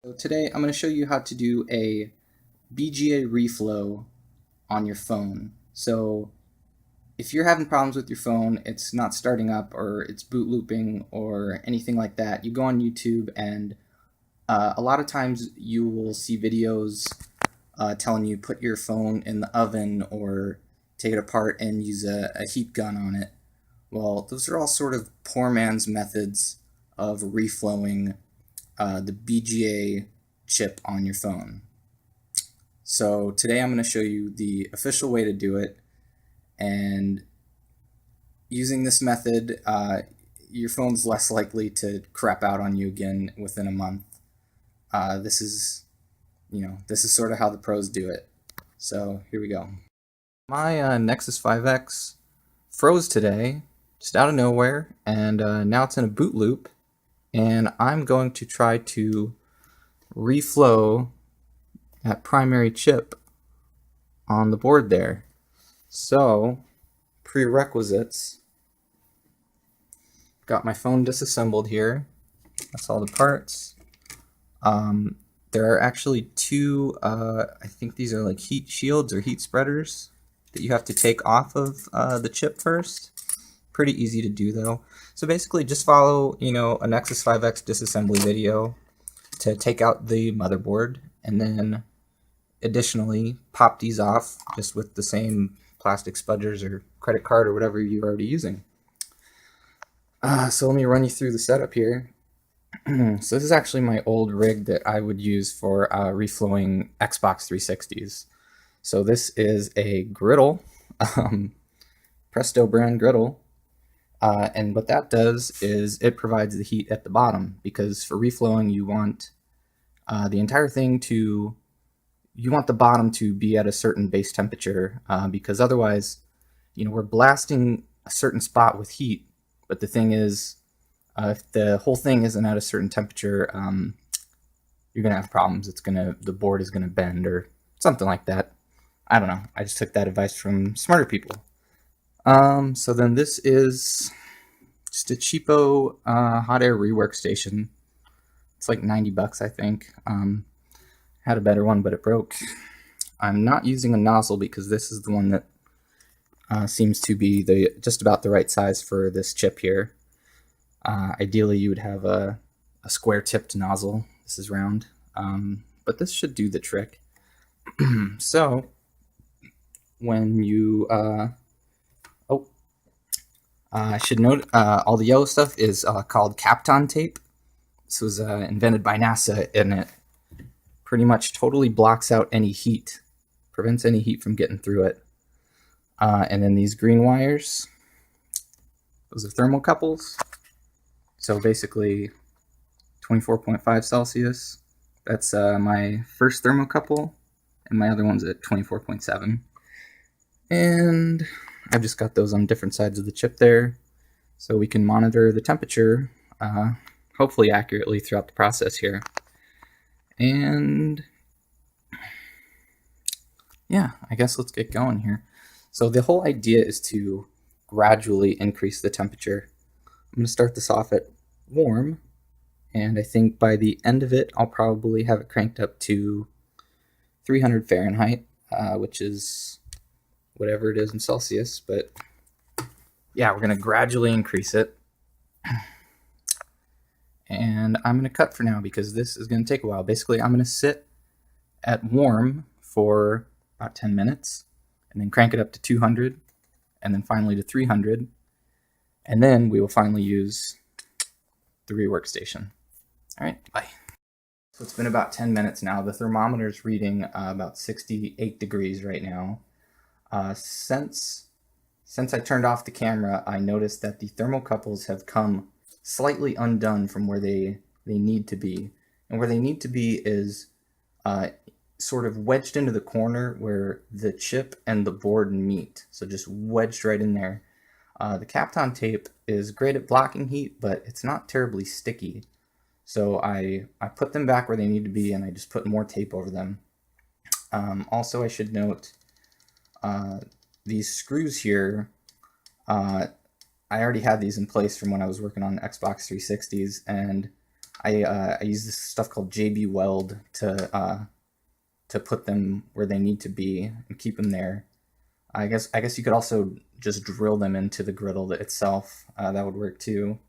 So today I'm going to show you how to do a BGA reflow on your phone. So if you're having problems with your phone, it's not starting up or it's boot looping or anything like that, you go on YouTube and a lot of times you will see videos telling you put your phone in the oven or take it apart and use a heat gun on it. Well, those are all sort of poor man's methods of reflowing the BGA chip on your phone. So today I'm going to show you the official way to do it, and using this method, your phone's less likely to crap out on you again within a month. This is sort of how the pros do it. So here we go. My Nexus 5X froze today, just out of nowhere, and now it's in a boot loop, and I'm going to try to reflow that primary chip on the board there. So, prerequisites. Got my phone disassembled here. That's all the parts. There are actually two, I think these are like heat shields or heat spreaders that you have to take off of the chip first. Pretty easy to do though. So basically just follow, a Nexus 5X disassembly video to take out the motherboard, and then additionally pop these off just with the same plastic spudgers or credit card or whatever you're already using. So let me run you through the setup here. So this is actually my old rig that I would use for reflowing Xbox 360s. So this is a griddle, Presto brand griddle, and what that does is it provides the heat at the bottom, because for reflowing you want the entire thing to, you want the bottom to be at a certain base temperature, because otherwise, we're blasting a certain spot with heat, but the thing is, if the whole thing isn't at a certain temperature, you're gonna have problems. The board is gonna bend or something like that. I don't know. I just took that advice from smarter people. So then this is just a cheapo hot air rework station. It's like 90 bucks, I think. Had a better one, but it broke. I'm not using a nozzle because this is the one that seems to be just about the right size for this chip here. Ideally, you would have a square-tipped nozzle. This is round, but this should do the trick. So, when you, I should note, all the yellow stuff is called Kapton tape. This was invented by NASA, and it pretty much totally blocks out any heat, prevents any heat from getting through it. And then these green wires, those are thermocouples. So basically 24.5 Celsius. That's my first thermocouple, and my other one's at 24.7. And I've just got those on different sides of the chip there, so we can monitor the temperature hopefully accurately throughout the process here. And yeah, I guess let's get going here. So the whole idea is to gradually increase the temperature. I'm going to start this off at warm, and I think by the end of it I'll probably have it cranked up to 300 Fahrenheit, which is whatever it is in Celsius, but yeah, we're going to gradually increase it. And I'm going to cut for now because this is going to take a while. Basically, I'm going to sit at warm for about 10 minutes, and then crank it up to 200, and then finally to 300, and then we will finally use the rework station. All right, bye. So it's been about 10 minutes now. The thermometer is reading about 68 degrees right now. Since I turned off the camera, I noticed that the thermocouples have come slightly undone from where they need to be. And where they need to be is sort of wedged into the corner where the chip and the board meet. So just wedged right in there. The Kapton tape is great at blocking heat, but it's not terribly sticky. So I put them back where they need to be, and I just put more tape over them. Also, I should note these screws here, I already had these in place from when I was working on Xbox 360s, and I use this stuff called JB Weld to put them where they need to be and keep them there. I guess you could also just drill them into the griddle itself. That would work too.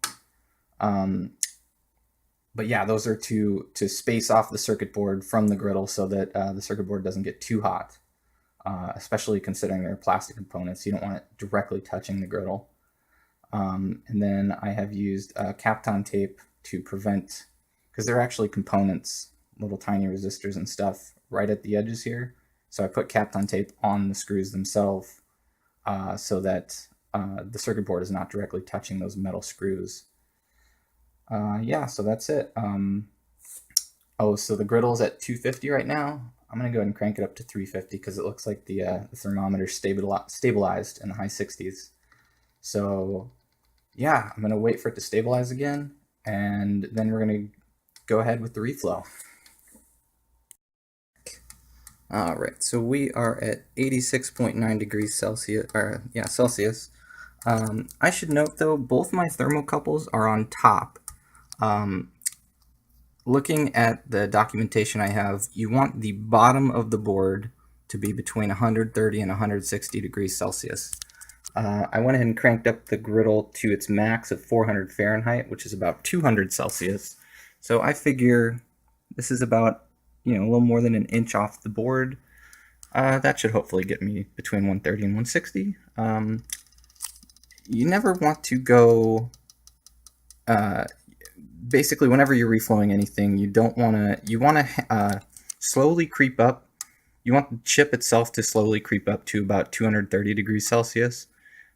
But yeah, those are to space off the circuit board from the griddle so that the circuit board doesn't get too hot, especially considering they're plastic components. You don't want it directly touching the griddle. And then I have used Kapton tape to prevent, because they're actually components, little tiny resistors and stuff right at the edges here. So I put Kapton tape on the screws themselves so that the circuit board is not directly touching those metal screws. Yeah, so that's it. Oh, so the griddle's at 250 right now. I'm gonna go ahead and crank it up to 350 because it looks like the thermometer stabilized in the high 60s. So yeah, I'm gonna wait for it to stabilize again, and then we're gonna go ahead with the reflow. All right, so we are at 86.9 degrees Celsius, Celsius. I should note though, both my thermocouples are on top. Looking at the documentation I have, you want the bottom of the board to be between 130 and 160 degrees Celsius. I went ahead and cranked up the griddle to its max of 400 Fahrenheit, which is about 200 Celsius. So I figure this is about, a little more than an inch off the board. That should hopefully get me between 130 and 160. You never want to go, basically whenever you're reflowing anything, you want to slowly creep up. You want the chip itself to slowly creep up to about 230 degrees Celsius,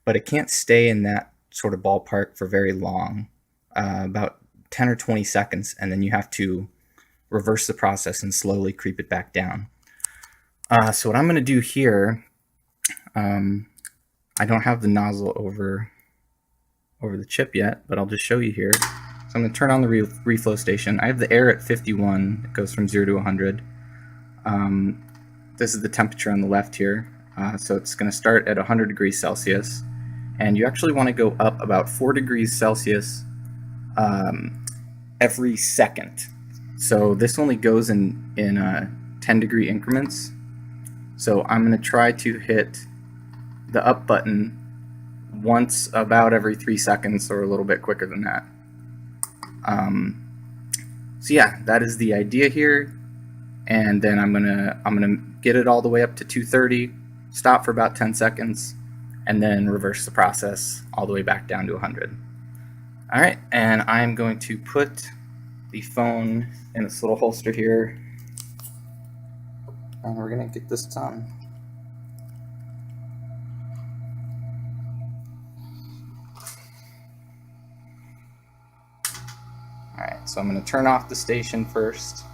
but it can't stay in that sort of ballpark for very long, about 10 or 20 seconds, and then you have to reverse the process and slowly creep it back down. So what I'm going to do here, I don't have the nozzle over the chip yet, but I'll just show you here. So I'm going to turn on the reflow station. I have the air at 51. It goes from 0 to 100. This is the temperature on the left here. So it's going to start at 100 degrees Celsius. And you actually want to go up about 4 degrees Celsius every second. So this only goes in 10-degree increments. So I'm going to try to hit the up button once about every 3 seconds, or a little bit quicker than that. So yeah, that is the idea here. And then I'm gonna get it all the way up to 230, stop for about 10 seconds, and then reverse the process all the way back down to 100. All right, and I'm going to put the phone in this little holster here, and we're gonna get this done. All right, so I'm gonna turn off the station first.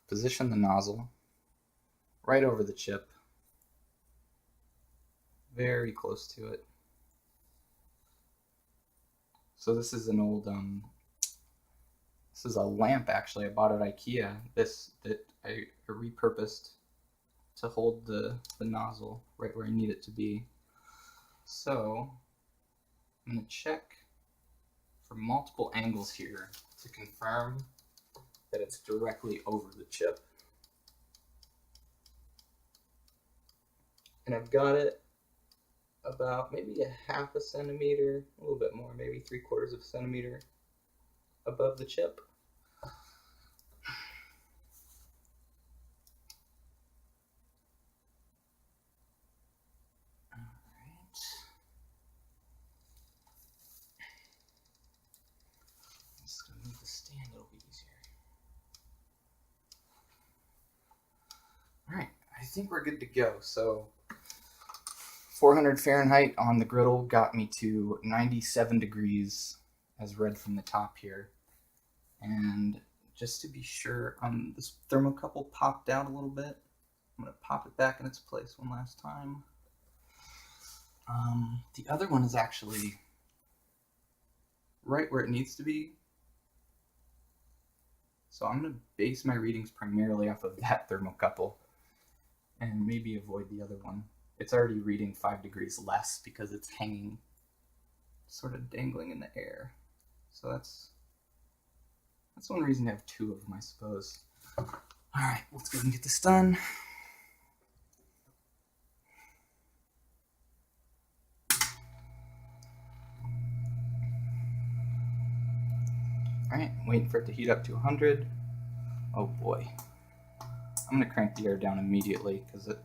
Position the nozzle right over the chip, very close to it. So this is an old, this is a lamp actually I bought at IKEA. That I repurposed to hold the nozzle right where I need it to be. So I'm going to check for multiple angles here to confirm that it's directly over the chip. And I've got it about maybe a half a centimeter, a little bit more, maybe 3/4 of a centimeter above the chip. I think we're good to go. So 400 Fahrenheit on the griddle got me to 97 degrees as read from the top here. And just to be sure, this thermocouple popped out a little bit. I'm going to pop it back in its place one last time. The other one is actually right where it needs to be. So I'm going to base my readings primarily off of that thermocouple and maybe avoid the other one. It's already reading 5 degrees less because it's hanging sort of dangling in the air. So that's one reason to have two of them, I suppose. All right, let's go and get this done. All right, waiting for it to heat up to 100. Oh boy. I'm gonna crank the air down immediately because it's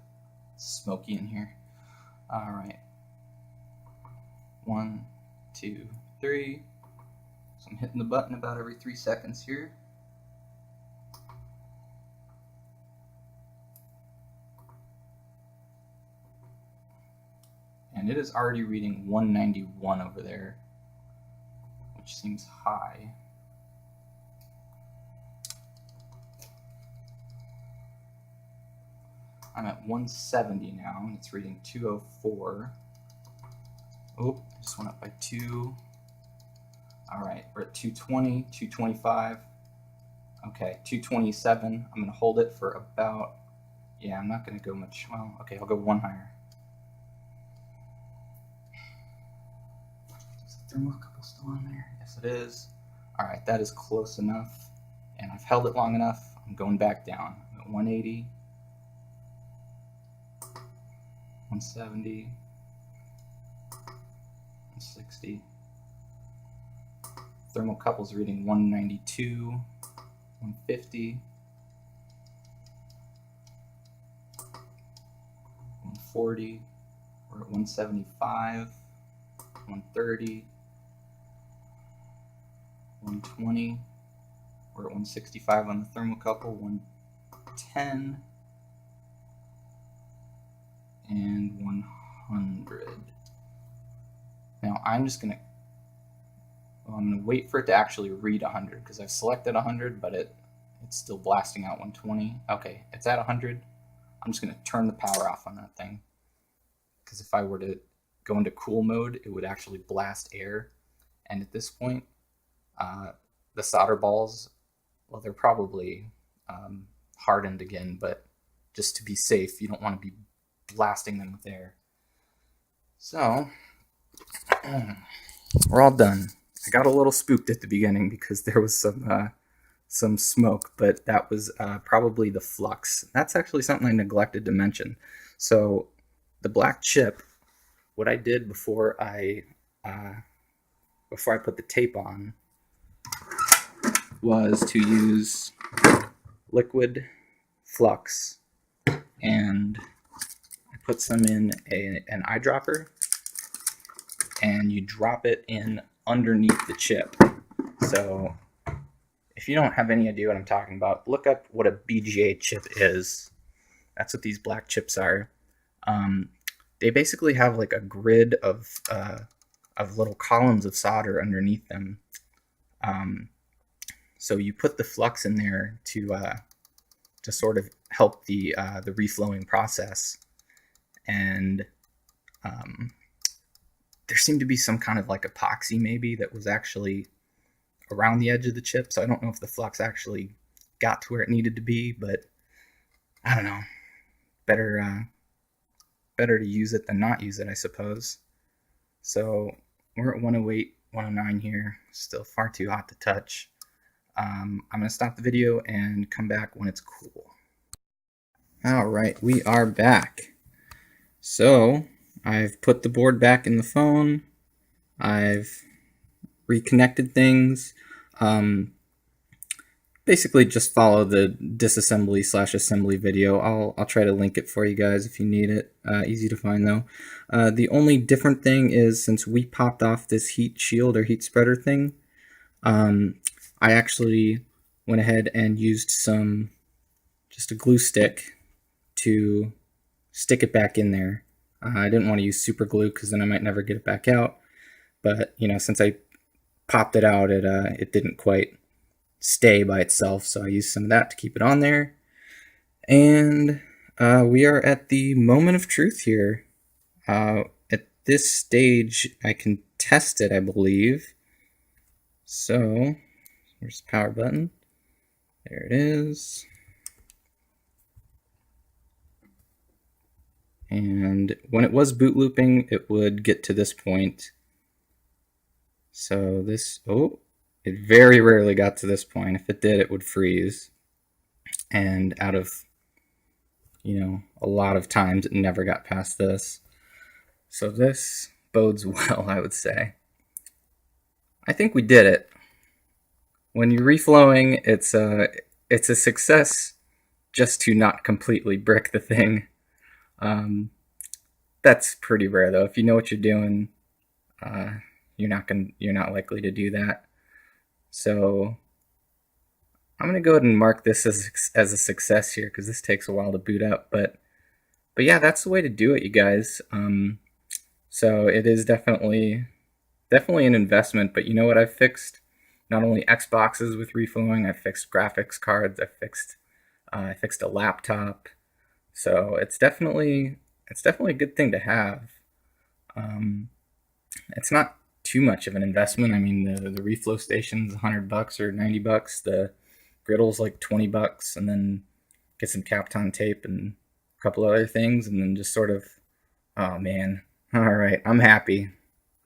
smoky in here. All right. 1, 2, 3. So I'm hitting the button about every 3 seconds here. And it is already reading 191 over there, which seems high. I'm at 170 now, and it's reading 204. Oh, I just went up by 2. All right, we're at 220, 225. Okay, 227. I'm gonna hold it for about, yeah, I'm not gonna go much, well, okay, I'll go 1 higher. Is the thermocouple still on there? Yes, it is. All right, that is close enough, and I've held it long enough. I'm going back down. I'm at 180. 170, 160. Thermocouples reading 192, 150, 140. We're at 175, 130, 120. We're at 165 on the thermocouple, 110. And 100. Now I'm gonna wait for it to actually read 100 because I've selected 100, but it's still blasting out 120. Okay, it's at 100. I'm just gonna turn the power off on that thing because if I were to go into cool mode, it would actually blast air. And at this point, the solder balls, well, they're probably hardened again, but just to be safe, you don't want to be blasting them with air. So we're all done. I got a little spooked at the beginning because there was some smoke, but that was probably the flux. That's actually something I neglected to mention. So the black chip, what I did before I put the tape on was to use liquid flux, and I put some in an eyedropper, and you drop it in underneath the chip. So if you don't have any idea what I'm talking about, look up what a BGA chip is. That's what these black chips are. They basically have like a grid of little columns of solder underneath them. So you put the flux in there to sort of help the reflowing process, and there seemed to be some kind of like epoxy maybe that was actually around the edge of the chip. So I don't know if the flux actually got to where it needed to be, but I don't know. Better to use it than not use it, I suppose. So we're at 108, 109 here. Still far too hot to touch. I'm going to stop the video and come back when it's cool. All right, we are back. So I've put the board back in the phone. I've reconnected things. Basically just follow the disassembly/assembly video. I'll try to link it for you guys if you need it. Easy to find though. The only different thing is, since we popped off this heat shield or heat spreader thing, I actually went ahead and used just a glue stick to stick it back in there. I didn't want to use super glue because then I might never get it back out. But you know, since I popped it out, it didn't quite stay by itself, so I used some of that to keep it on there. And we are at the moment of truth here. At this stage, I can test it, I believe. So, where's the power button? There it is. And when it was boot looping, it would get to this point. So this, oh, it very rarely got to this point. If it did, it would freeze. And out of, a lot of times, it never got past this. So this bodes well, I would say. I think we did it. When you're reflowing, it's a success just to not completely brick the thing. That's pretty rare though. If you know what you're doing, you're not likely to do that. So I'm gonna go ahead and mark this as a success here because this takes a while to boot up. But yeah, that's the way to do it, you guys. So it is definitely an investment. But you know what? I've fixed not only Xboxes with reflowing. I've fixed graphics cards. I fixed a laptop. So it's definitely a good thing to have. It's not too much of an investment. I mean, the reflow station's $100 or $90. The griddle's like $20, and then get some Kapton tape and a couple other things, and then just sort of, oh man, all right, I'm happy.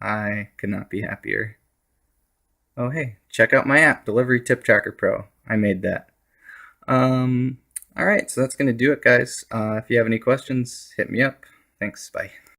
I could not be happier. Oh hey, check out my app, Delivery Tip Tracker Pro. I made that. All right, so that's gonna do it, guys. If you have any questions, hit me up. Thanks. Bye.